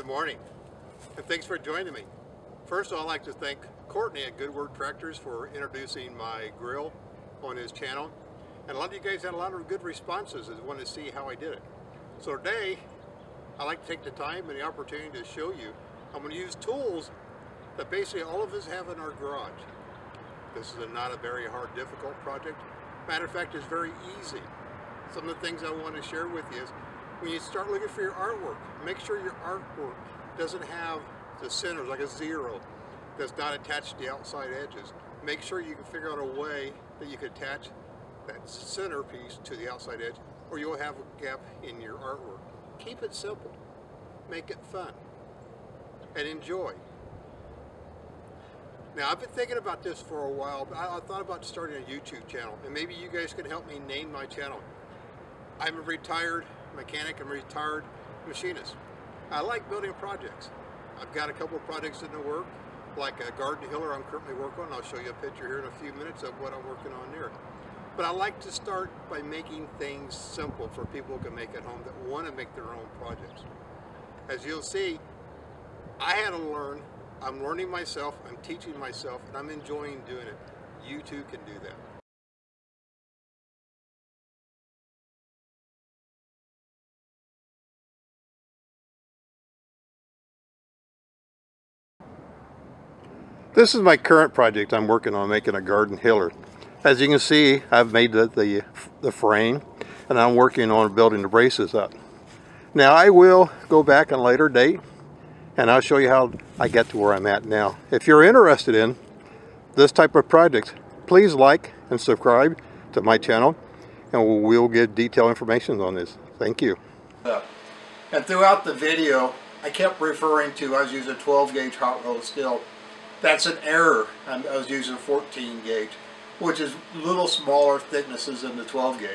Good morning, and thanks for joining me. First of all, I'd like to thank Courtney at Good Word Tractors for introducing my grill on his channel. And a lot of you guys had a lot of good responses and wanted to see how I did it. So today, I like to take the time and the opportunity to show you I'm going to use tools that basically all of us have in our garage. This is not a very hard, difficult project. Matter of fact, it's very easy. Some of the things I want to share with you is when you start looking for your artwork, make sure your artwork doesn't have the centers like a zero that's not attached to the outside edges. Make sure you can figure out a way that you can attach that center piece to the outside edge, or you'll have a gap in your artwork. Keep it simple, make it fun, and enjoy. Now, I've been thinking about this for a while, but I thought about starting a YouTube channel, and maybe you guys can help me name my channel. I'm a retired mechanic, I'm a retired machinist. I like building projects. I've got a couple of projects in the work, like a garden hiller I'm currently working on. I'll show you a picture here in a few minutes of what I'm working on there. But I like to start by making things simple for people who can make at home that want to make their own projects. As you'll see, I had to learn. I'm learning myself, I'm teaching myself, and I'm enjoying doing it. You too can do that. This is my current project I'm working on, making a garden hiller. As you can see, I've made the frame, and I'm working on building the braces up. Now I will go back on a later date and I'll show you how I get to where I'm at now. If you're interested in this type of project, please like and subscribe to my channel, and we'll give detailed information on this. Thank you. And throughout the video, I kept referring to I was using 12 gauge hot rolled steel. That's an error. I was using 14 gauge, which is little smaller thicknesses than the 12 gauge.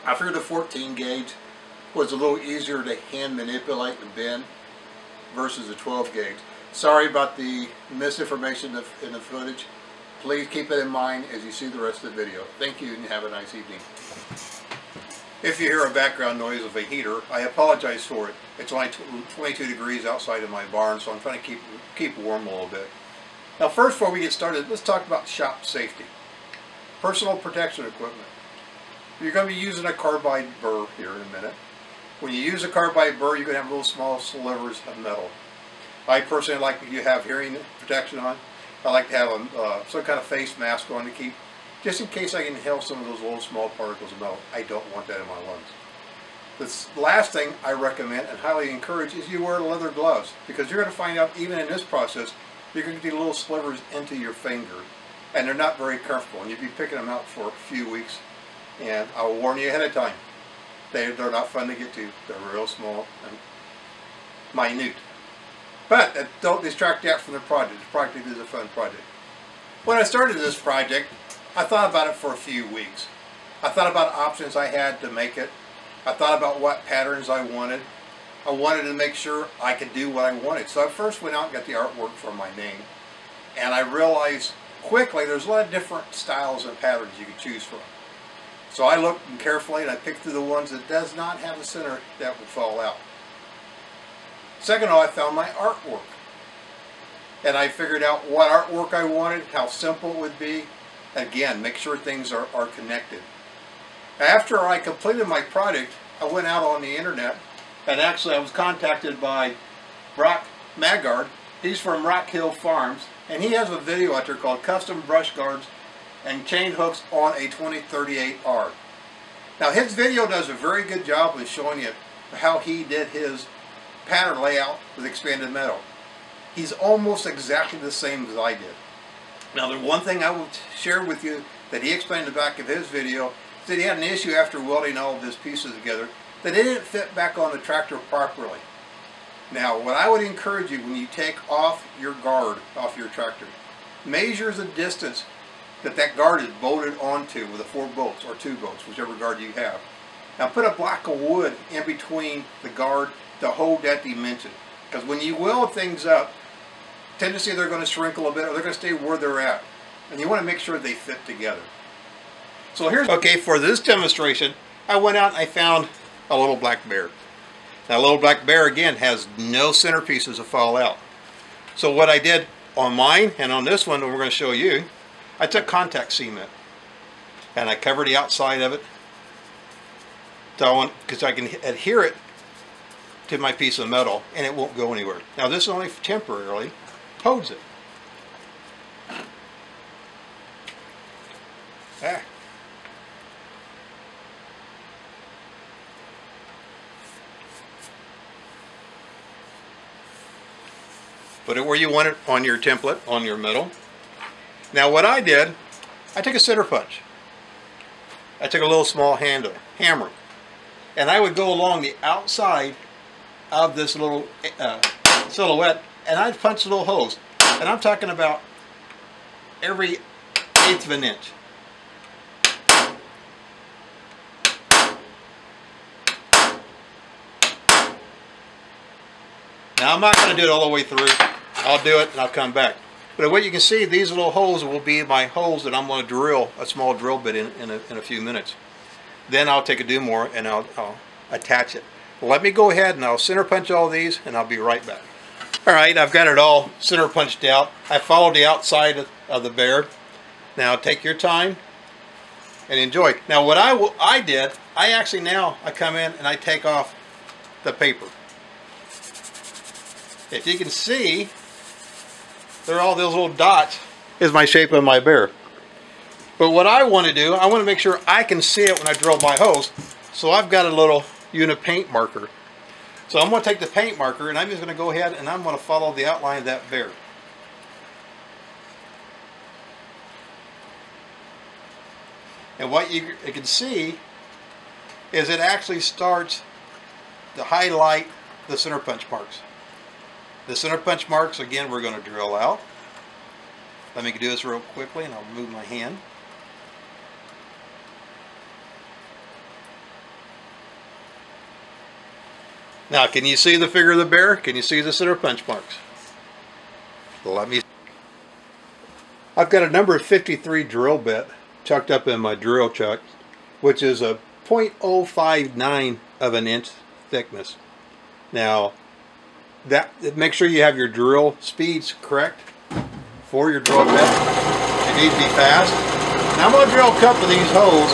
I figured the 14 gauge was a little easier to hand manipulate and bend versus the 12 gauge. Sorry about the misinformation in the footage. Please keep it in mind as you see the rest of the video. Thank you and have a nice evening. If you hear a background noise of a heater, I apologize for it. It's only 22 degrees outside of my barn, so I'm trying to keep warm a little bit. Now first, before we get started, let's talk about shop safety. Personal protection equipment. You're going to be using a carbide burr here in a minute. When you use a carbide burr, you're going to have little small slivers of metal. I personally like to have hearing protection on. I like to have some kind of face mask on to keep, just in case I inhale some of those little small particles of metal. I don't want that in my lungs. The last thing I recommend and highly encourage is you wear leather gloves, because you're going to find out even in this process, you're going to get little slivers into your finger, and they're not very comfortable, and you'll be picking them out for a few weeks. And I'll warn you ahead of time, they're not fun to get to. They're real small and minute. But don't distract that from the project. The project is a fun project. When I started this project, I thought about it for a few weeks. I thought about options I had to make it. I thought about what patterns I wanted. I wanted to make sure I could do what I wanted. So I first went out and got the artwork for my name. And I realized quickly there's a lot of different styles and patterns you can choose from. So I looked carefully and I picked through the ones that does not have a center that would fall out. Second of all, I found my artwork. And I figured out what artwork I wanted, how simple it would be. Again, make sure things are connected. After I completed my project, I went out on the internet, and actually I was contacted by Brock Maggard. He's from Rock Hill Farms, and he has a video out there called Custom Brush Guards and Chain Hooks on a 2038R. Now his video does a very good job of showing you how he did his pattern layout with expanded metal. He's almost exactly the same as I did. Now the one thing I will share with you that he explained in the back of his video is that he had an issue after welding all of his pieces together that it didn't fit back on the tractor properly. Now what I would encourage you when you take off your guard off your tractor, measure the distance that guard is bolted onto with the 4 bolts or 2 bolts, whichever guard you have. Now put a block of wood in between the guard to hold that dimension, because when you weld things up, tendency they're going to shrink a little bit, or they're going to stay where they're at, and you want to make sure they fit together. So here's, okay, for this demonstration I went out and I found a little black bear. Now Little Black Bear again has no centerpieces to fall out. So what I did on mine and on this one, we're going to show you, I took contact cement and I covered the outside of it because I can adhere it to my piece of metal and it won't go anywhere. Now this only temporarily holds it. Ah. Put it where you want it on your template, on your metal. Now what I did, I took a center punch. I took a little small hammer, and I would go along the outside of this little silhouette, and I'd punch little holes. And I'm talking about every 1/8 of an inch. Now I'm not going to do it all the way through. I'll do it and I'll come back. But what you can see, these little holes will be my holes that I'm going to drill a small drill bit in a few minutes. Then I'll take a Dumore and I'll attach it. Let me go ahead and I'll center punch all these and I'll be right back. Alright, I've got it all center punched out. I followed the outside of the bear. Now take your time and enjoy. Now what I did, I come in and I take off the paper. If you can see, there are all those little dots is my shape of my bear. But what I want to do, I want to make sure I can see it when I drill my holes. So I've got a little unit paint marker. So I'm going to take the paint marker and I'm just going to go ahead and I'm going to follow the outline of that bear. And what you can see is it actually starts to highlight the center punch marks. The center punch marks, again, we're going to drill out. Let me do this real quickly and I'll move my hand. Now, can you see the figure of the bear? Can you see the center punch marks? Let me. I've got a number 53 drill bit tucked up in my drill chuck, which is a 0.059 of an inch thickness. Now, make sure you have your drill speeds correct for your drill bit. It needs to be fast. Now I'm going to drill a couple of these holes,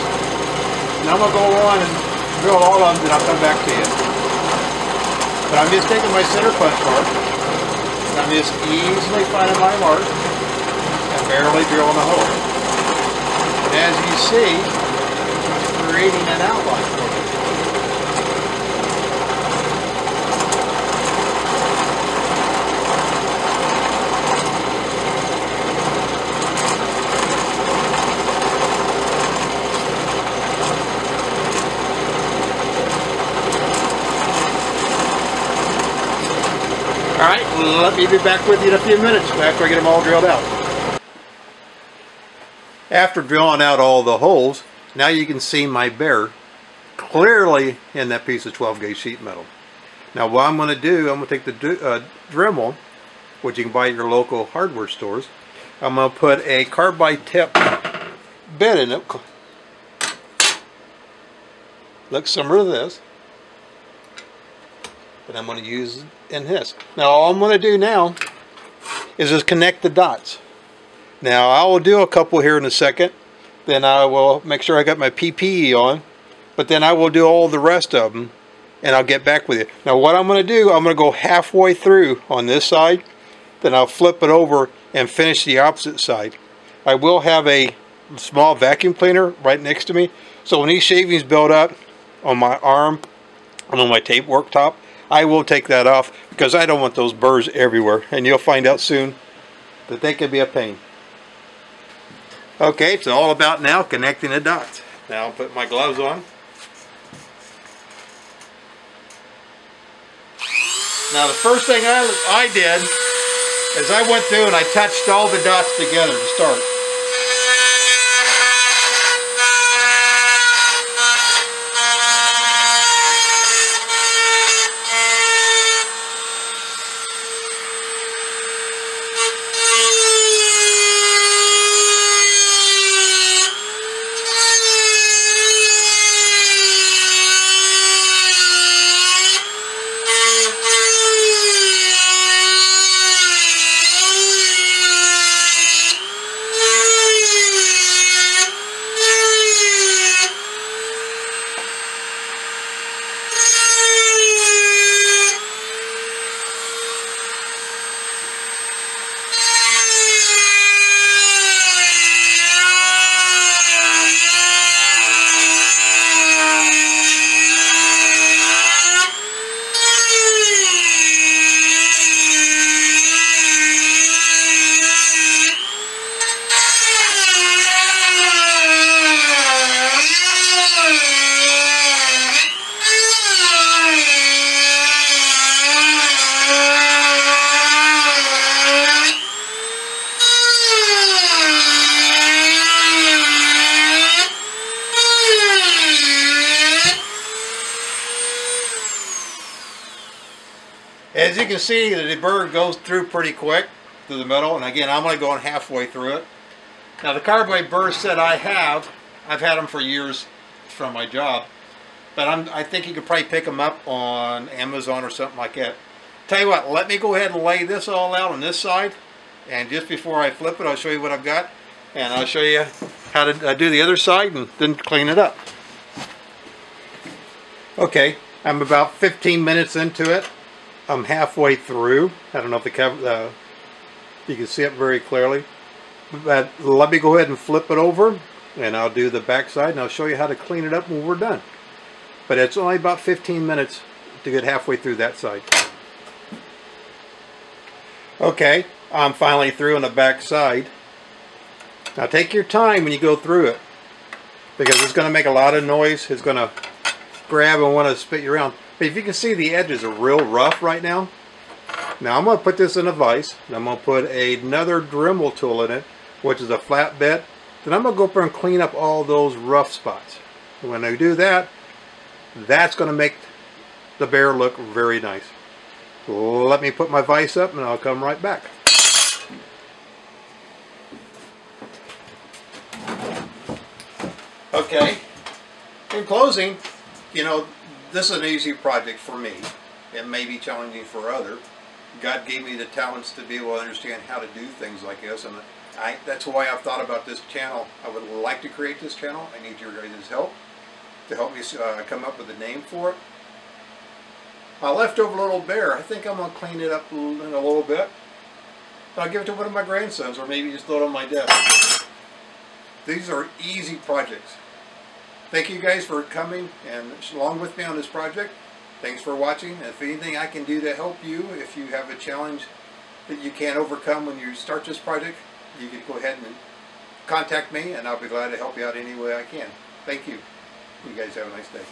and I'm going to go on and drill all of them, and I'll come back to you. But I'm just taking my center punch mark, and I'm just easily finding my mark, and barely drilling a hole. And as you see, it's creating an outline for me. Alright, let me be back with you in a few minutes after I get them all drilled out. After drilling out all the holes, now you can see my bear clearly in that piece of 12 gauge sheet metal. Now what I'm going to do, I'm going to take the Dremel, which you can buy at your local hardware stores. I'm going to put a carbide tip bit in it. Look similar to this. But I'm going to use in this. Now all I'm going to do now is just connect the dots. Now I will do a couple here in a second. Then I will make sure I got my PPE on. But then I will do all the rest of them and I'll get back with you. Now what I'm going to do, I'm going to go halfway through on this side. Then I'll flip it over and finish the opposite side. I will have a small vacuum cleaner right next to me. So when these shavings build up on my arm and on my tape worktop, I will take that off because I don't want those burrs everywhere, and you'll find out soon that they can be a pain. Okay, it's all about now connecting the dots. Now I'll put my gloves on. Now the first thing I did is I went through and I touched all the dots together to start. you can see, the burr goes through pretty quick through the middle, and again, I'm only going halfway through it. Now the carbide burrs that I've had them for years from my job, but I think you could probably pick them up on Amazon or something like that. Tell you what, let me go ahead and lay this all out on this side, and just before I flip it, I'll show you what I've got, and I'll show you how to do the other side and then clean it up. Okay, I'm about 15 minutes into it. I'm halfway through. I don't know if you can see it very clearly. But let me go ahead and flip it over, and I'll do the back side, and I'll show you how to clean it up when we're done. But it's only about 15 minutes to get halfway through that side. Okay, I'm finally through on the back side. Now take your time when you go through it, because it's going to make a lot of noise. It's going to grab and want to spit you around. But if you can see, the edges are real rough right now. Now I'm going to put this in a vise, and I'm going to put another Dremel tool in it, which is a flat bit. Then I'm going to go up there and clean up all those rough spots. And when I do that, that's going to make the bear look very nice. Let me put my vise up, and I'll come right back. Okay, in closing, you know, this is an easy project for me. It may be challenging for others. God gave me the talents to be able to understand how to do things like this, and that's why I've thought about this channel. I would like to create this channel. I need your guys' help to help me come up with a name for it. My leftover little bear, I think I'm going to clean it up in a little bit. I'll give it to one of my grandsons, or maybe just throw it on my desk. These are easy projects. Thank you guys for coming and along with me on this project. Thanks for watching. If anything I can do to help you, if you have a challenge that you can't overcome when you start this project, you can go ahead and contact me, and I'll be glad to help you out any way I can. Thank you. You guys have a nice day.